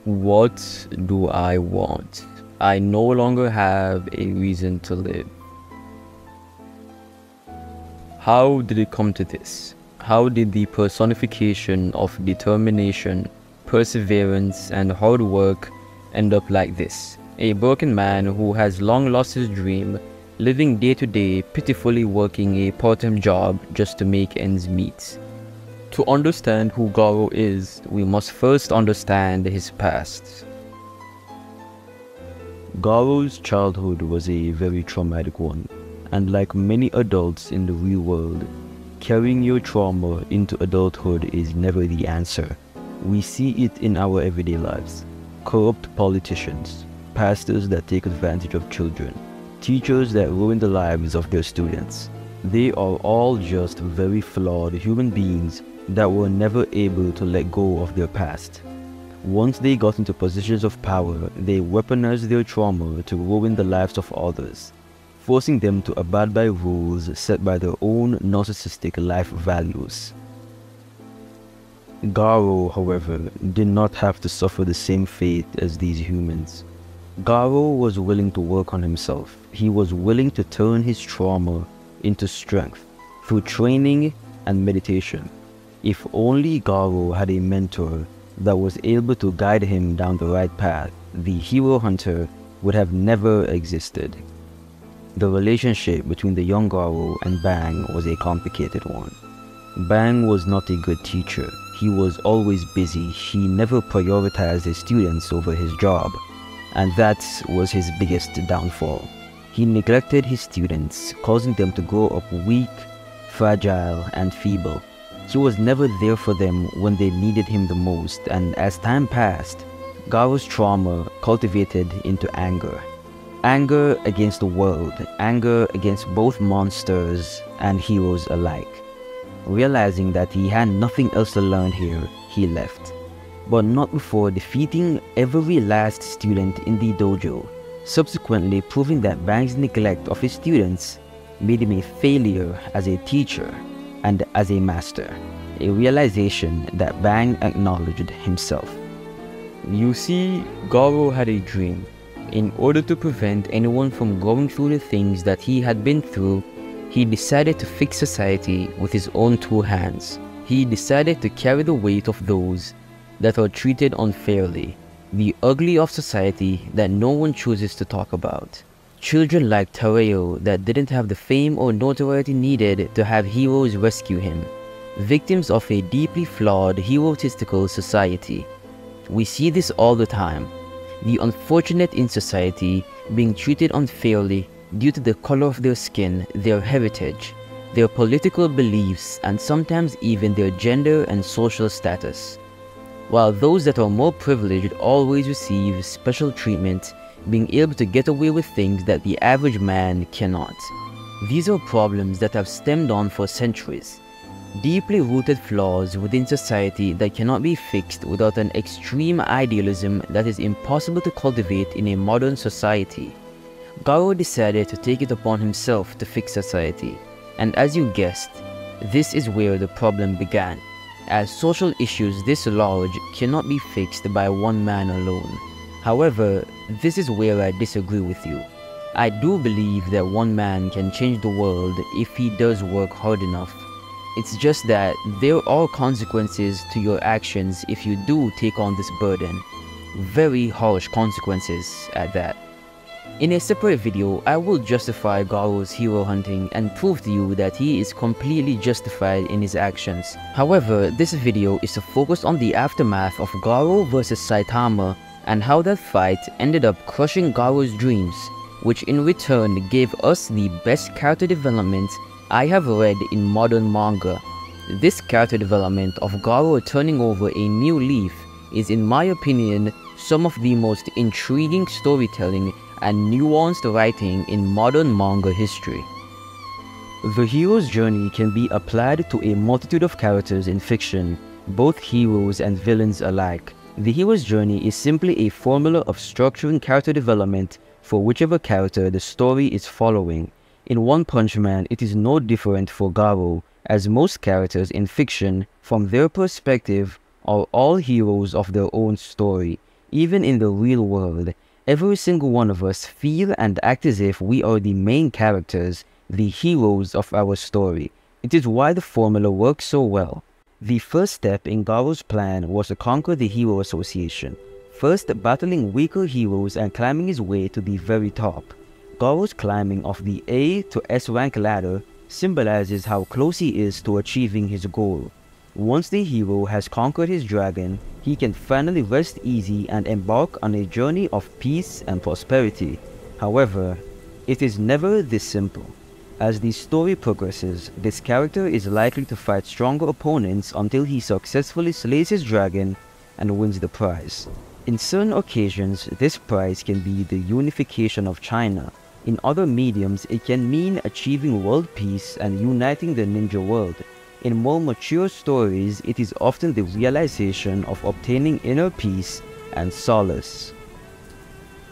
What do I want? I no longer have a reason to live. How did it come to this? How did the personification of determination, perseverance, and hard work end up like this? A broken man who has long lost his dream, living day to day, pitifully working a part-time job just to make ends meet. To understand who Garo is, we must first understand his past. Garo's childhood was a very traumatic one, and like many adults in the real world, carrying your trauma into adulthood is never the answer. We see it in our everyday lives. Corrupt politicians, pastors that take advantage of children, teachers that ruin the lives of their students. They are all just very flawed human beings that were never able to let go of their past. Once they got into positions of power, they weaponized their trauma to ruin the lives of others, forcing them to abide by rules set by their own narcissistic life values. Garo, however, did not have to suffer the same fate as these humans. Garo was willing to work on himself. He was willing to turn his trauma into strength through training and meditation. If only Garo had a mentor that was able to guide him down the right path, the hero hunter would have never existed. The relationship between the young Garo and Bang was a complicated one. Bang was not a good teacher. He was always busy. He never prioritized his students over his job, and that was his biggest downfall. He neglected his students, causing them to grow up weak, fragile, and feeble. He was never there for them when they needed him the most, and as time passed, Garo's trauma cultivated into anger. Anger against the world, anger against both monsters and heroes alike. Realizing that he had nothing else to learn here, he left. But not before defeating every last student in the dojo, subsequently proving that Bang's neglect of his students made him a failure as a teacher and as a master, a realization that Bang acknowledged himself. You see, Garo had a dream. In order to prevent anyone from going through the things that he had been through, he decided to fix society with his own two hands. He decided to carry the weight of those that are treated unfairly, the ugly of society that no one chooses to talk about. Children like Tereo that didn't have the fame or notoriety needed to have heroes rescue him. Victims of a deeply flawed, egotistical society. We see this all the time. The unfortunate in society being treated unfairly due to the color of their skin, their heritage, their political beliefs, and sometimes even their gender and social status. While those that are more privileged always receive special treatment, being able to get away with things that the average man cannot. These are problems that have stemmed on for centuries. Deeply rooted flaws within society that cannot be fixed without an extreme idealism that is impossible to cultivate in a modern society. Garo decided to take it upon himself to fix society, and as you guessed, this is where the problem began, as social issues this large cannot be fixed by one man alone. However, this is where I disagree with you. I do believe that one man can change the world if he does work hard enough. It's just that there are consequences to your actions if you do take on this burden. Very harsh consequences at that. In a separate video, I will justify Garo's hero hunting and prove to you that he is completely justified in his actions. However, this video is to focus on the aftermath of Garo versus Saitama and how that fight ended up crushing Garo's dreams, which in return gave us the best character development I have read in modern manga. This character development of Garo turning over a new leaf is, in my opinion, some of the most intriguing storytelling and nuanced writing in modern manga history. The hero's journey can be applied to a multitude of characters in fiction, both heroes and villains alike. The hero's journey is simply a formula of structuring character development for whichever character the story is following. In One Punch Man, it is no different for Garo, as most characters in fiction, from their perspective, are all heroes of their own story. Even in the real world, every single one of us feel and act as if we are the main characters, the heroes of our story. It is why the formula works so well. The first step in Garo's plan was to conquer the Hero Association, first battling weaker heroes and climbing his way to the very top. Garo's climbing of the A to S rank ladder symbolizes how close he is to achieving his goal. Once the hero has conquered his dragon, he can finally rest easy and embark on a journey of peace and prosperity. However, it is never this simple. As the story progresses, this character is likely to fight stronger opponents until he successfully slays his dragon and wins the prize. In certain occasions, this prize can be the unification of China. In other mediums, it can mean achieving world peace and uniting the ninja world. In more mature stories, it is often the realization of obtaining inner peace and solace.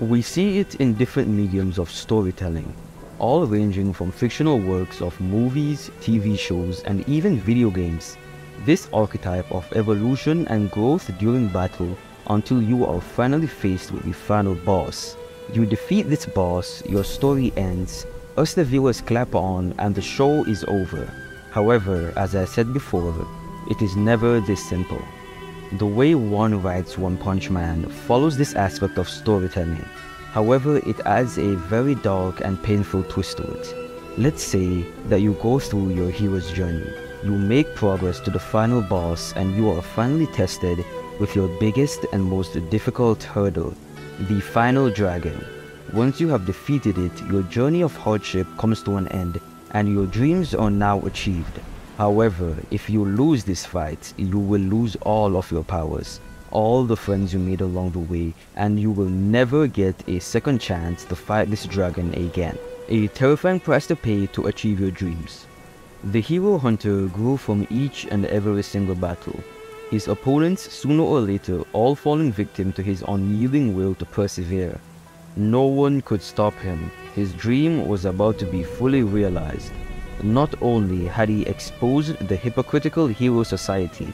We see it in different mediums of storytelling, all ranging from fictional works of movies, TV shows, and even video games. This archetype of evolution and growth during battle until you are finally faced with the final boss. You defeat this boss, your story ends, us the viewers clap on, and the show is over. However, as I said before, it is never this simple. The way One writes One Punch Man follows this aspect of storytelling. However, it adds a very dark and painful twist to it. Let's say that you go through your hero's journey. You make progress to the final boss and you are finally tested with your biggest and most difficult hurdle, the final dragon. Once you have defeated it, your journey of hardship comes to an end and your dreams are now achieved. However, if you lose this fight, you will lose all of your powers, all the friends you made along the way, and you will never get a second chance to fight this dragon again. A terrifying price to pay to achieve your dreams. The hero hunter grew from each and every single battle, his opponents sooner or later all falling victim to his unyielding will to persevere. No one could stop him. His dream was about to be fully realized. Not only had he exposed the hypocritical hero society,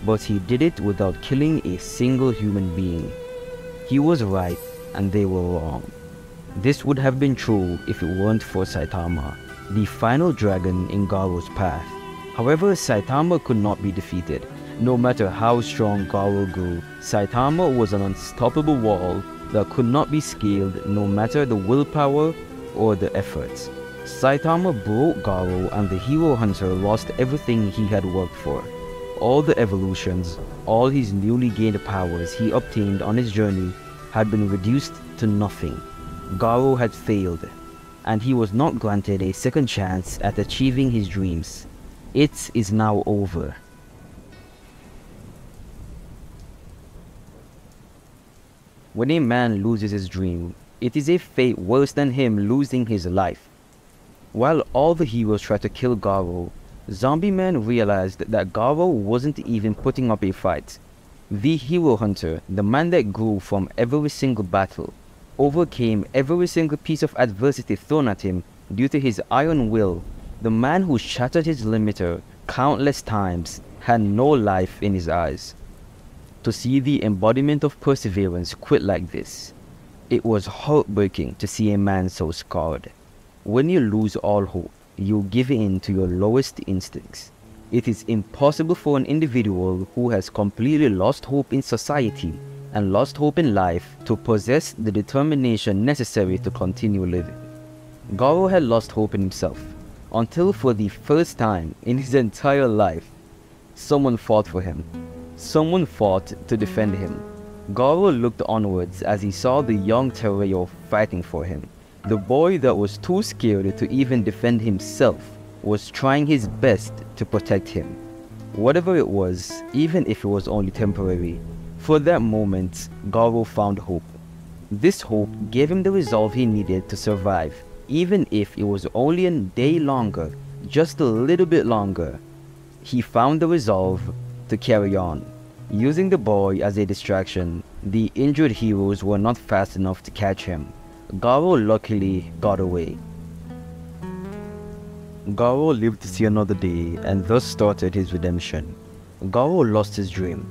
but he did it without killing a single human being. He was right and they were wrong. This would have been true if it weren't for Saitama, the final dragon in Garo's path. However, Saitama could not be defeated. No matter how strong Garo grew, Saitama was an unstoppable wall that could not be scaled no matter the willpower or the efforts. Saitama broke Garo and the hero hunter lost everything he had worked for. All the evolutions, all his newly gained powers he obtained on his journey had been reduced to nothing. Garo had failed, and he was not granted a second chance at achieving his dreams. It is now over. When a man loses his dream, it is a fate worse than him losing his life. While all the heroes tried to kill Garo, Zombie Man realized that Garo wasn't even putting up a fight. The hero hunter, the man that grew from every single battle, overcame every single piece of adversity thrown at him due to his iron will. The man who shattered his limiter countless times had no life in his eyes. To see the embodiment of perseverance quit like this, it was heartbreaking to see a man so scarred. When you lose all hope, you give in to your lowest instincts. It is impossible for an individual who has completely lost hope in society and lost hope in life to possess the determination necessary to continue living. Garo had lost hope in himself, until for the first time in his entire life, someone fought for him. Someone fought to defend him. Garo looked onwards as he saw the young Terreo fighting for him. The boy that was too scared to even defend himself was trying his best to protect him. Whatever it was, even if it was only temporary, for that moment, Garo found hope. This hope gave him the resolve he needed to survive, even if it was only a day longer, just a little bit longer. He found the resolve to carry on. Using the boy as a distraction, the injured heroes were not fast enough to catch him. Garo luckily got away. Garo lived to see another day and thus started his redemption. Garo lost his dream,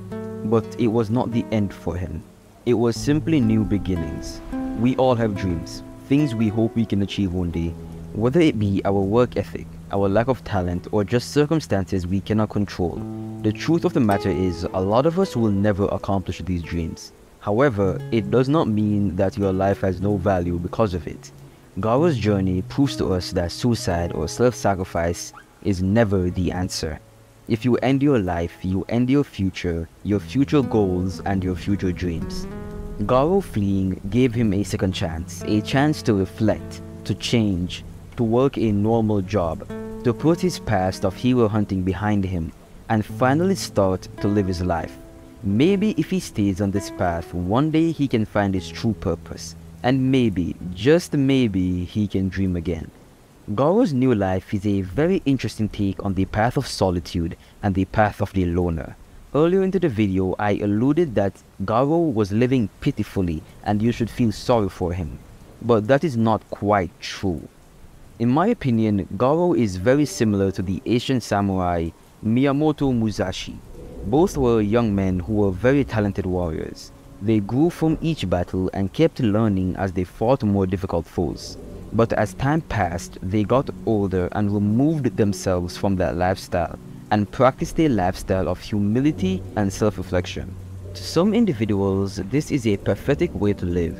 but it was not the end for him. It was simply new beginnings. We all have dreams, things we hope we can achieve one day, whether it be our work ethic, our lack of talent, or just circumstances we cannot control. The truth of the matter is, a lot of us will never accomplish these dreams. However, it does not mean that your life has no value because of it. Garo's journey proves to us that suicide or self-sacrifice is never the answer. If you end your life, you end your future goals, and your future dreams. Garo fleeing gave him a second chance, a chance to reflect, to change, to work a normal job, to put his past of hero hunting behind him, and finally start to live his life. Maybe if he stays on this path, one day he can find his true purpose, and maybe, just maybe, he can dream again. Garo's new life is a very interesting take on the path of solitude and the path of the loner. Earlier into the video, I alluded that Garo was living pitifully and you should feel sorry for him. But that is not quite true. In my opinion, Garo is very similar to the Asian samurai Miyamoto Musashi. Both were young men who were very talented warriors. They grew from each battle and kept learning as they fought more difficult foes. But as time passed, they got older and removed themselves from that lifestyle and practiced a lifestyle of humility and self-reflection. To some individuals, this is a pathetic way to live.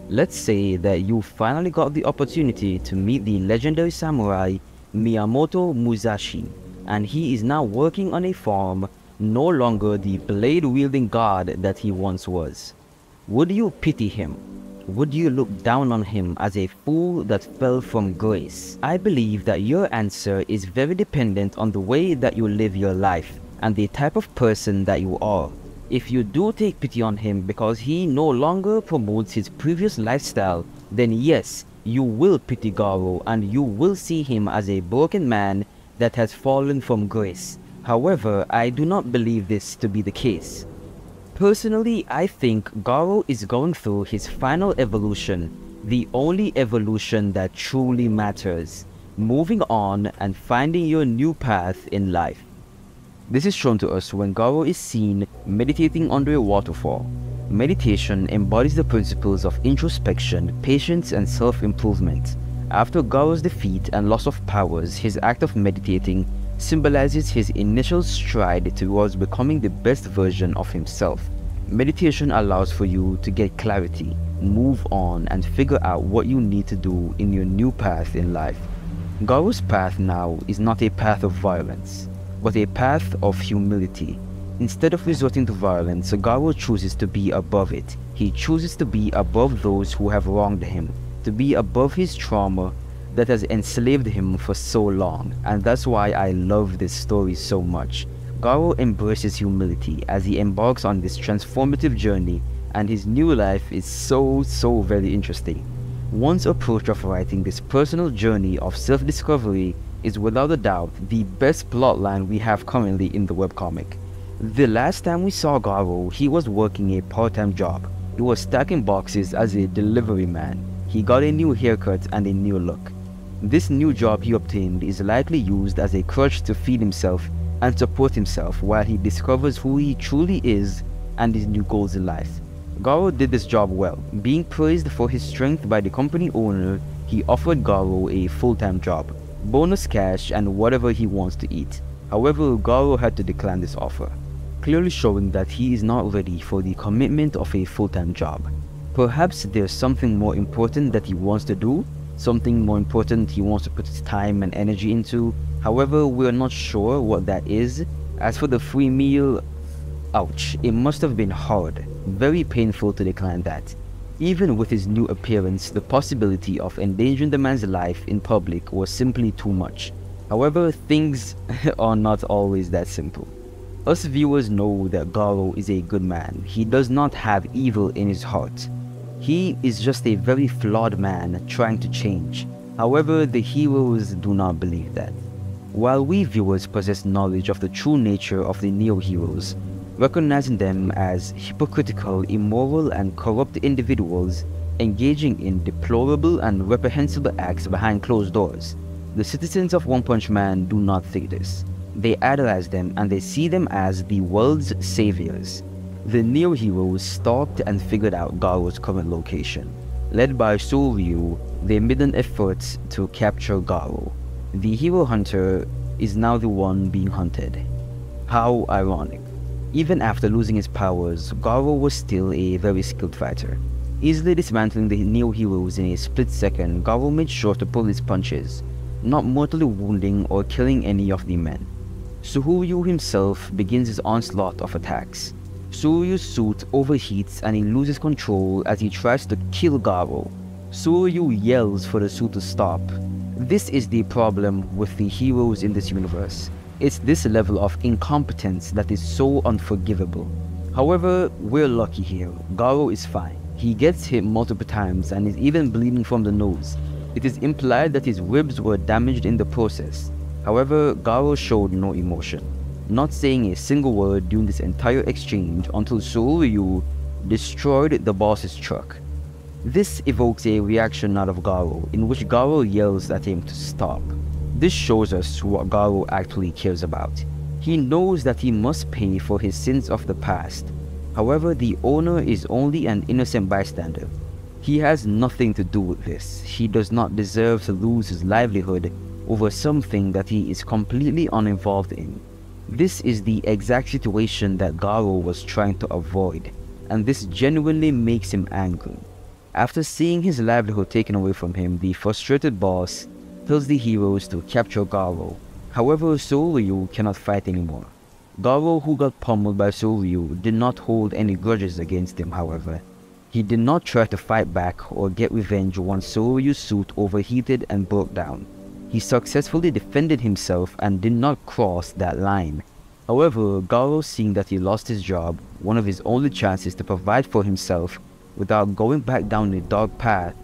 Let's say that you finally got the opportunity to meet the legendary samurai Miyamoto Musashi, and he is now working on a farm, no longer the blade-wielding god that he once was. Would you pity him? Would you look down on him as a fool that fell from grace? I believe that your answer is very dependent on the way that you live your life and the type of person that you are. If you do take pity on him because he no longer promotes his previous lifestyle, then yes, you will pity Garo and you will see him as a broken man that has fallen from grace. However, I do not believe this to be the case. Personally, I think Garo is going through his final evolution, the only evolution that truly matters, moving on and finding your new path in life. This is shown to us when Garo is seen meditating under a waterfall. Meditation embodies the principles of introspection, patience, and self-improvement. After Garo's defeat and loss of powers, his act of meditating symbolizes his initial stride towards becoming the best version of himself. Meditation allows for you to get clarity, move on, and figure out what you need to do in your new path in life. Garo's path now is not a path of violence, but a path of humility. Instead of resorting to violence, Garo chooses to be above it. He chooses to be above those who have wronged him, to be above his trauma that has enslaved him for so long, and that's why I love this story so much. Garo embraces humility as he embarks on this transformative journey, and his new life is so very interesting. One's approach of writing this personal journey of self-discovery is without a doubt the best plotline we have currently in the webcomic. The last time we saw Garo, he was working a part-time job. He was stacking boxes as a delivery man. He got a new haircut and a new look. This new job he obtained is likely used as a crutch to feed himself and support himself while he discovers who he truly is and his new goals in life. Garo did this job well. Being praised for his strength by the company owner, he offered Garo a full-time job, bonus cash, and whatever he wants to eat. However, Garo had to decline this offer, clearly showing that he is not ready for the commitment of a full-time job. Perhaps there's something more important that he wants to do, something more important he wants to put his time and energy into. However, we're not sure what that is. As for the free meal, ouch, it must have been hard, very painful to decline that. Even with his new appearance, the possibility of endangering the man's life in public was simply too much. However, things are not always that simple. Us viewers know that Garo is a good man. He does not have evil in his heart. He is just a very flawed man trying to change. However, the heroes do not believe that. While we viewers possess knowledge of the true nature of the neo-heroes, recognizing them as hypocritical, immoral, and corrupt individuals engaging in deplorable and reprehensible acts behind closed doors, the citizens of One Punch Man do not think this. They idolize them and they see them as the world's saviors. The Neo heroes stalked and figured out Garo's current location. Led by Soryu, they made an effort to capture Garo. The hero hunter is now the one being hunted. How ironic. Even after losing his powers, Garo was still a very skilled fighter. Easily dismantling the Neo heroes in a split second, Garo made sure to pull his punches, not mortally wounding or killing any of the men. Soryu himself begins his onslaught of attacks. Soryu's suit overheats and he loses control as he tries to kill Garo. Soryu yells for the suit to stop. This is the problem with the heroes in this universe. It's this level of incompetence that is so unforgivable. However, we're lucky here. Garo is fine. He gets hit multiple times and is even bleeding from the nose. It is implied that his ribs were damaged in the process. However, Garo showed no emotion, not saying a single word during this entire exchange until Soryu destroyed the boss's truck. This evokes a reaction out of Garo, in which Garo yells at him to stop. This shows us what Garo actually cares about. He knows that he must pay for his sins of the past. However, the owner is only an innocent bystander. He has nothing to do with this. He does not deserve to lose his livelihood over something that he is completely uninvolved in. This is the exact situation that Garo was trying to avoid, and this genuinely makes him angry. After seeing his livelihood taken away from him, the frustrated boss tells the heroes to capture Garo. However, Soryu cannot fight anymore. Garo, who got pummeled by Soryu, did not hold any grudges against him, however. He did not try to fight back or get revenge once Soryu's suit overheated and broke down. He successfully defended himself and did not cross that line. However, Garo, seeing that he lost his job, one of his only chances to provide for himself without going back down a dark path,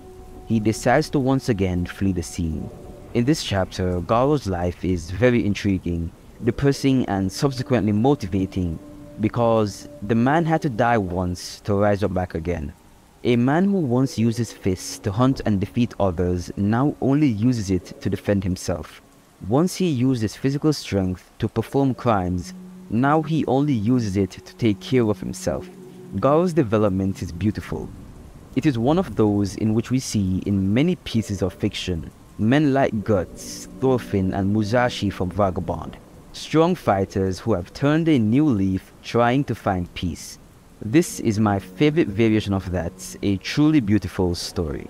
he decides to once again flee the scene. In this chapter, Garo's life is very intriguing, depressing and subsequently motivating because the man had to die once to rise up back again. A man who once used his fists to hunt and defeat others now only uses it to defend himself. Once he used his physical strength to perform crimes, now he only uses it to take care of himself. Garo's development is beautiful. It is one of those in which we see in many pieces of fiction. Men like Guts, Thorfinn and Musashi from Vagabond. Strong fighters who have turned a new leaf trying to find peace. This is my favorite variation of that, a truly beautiful story.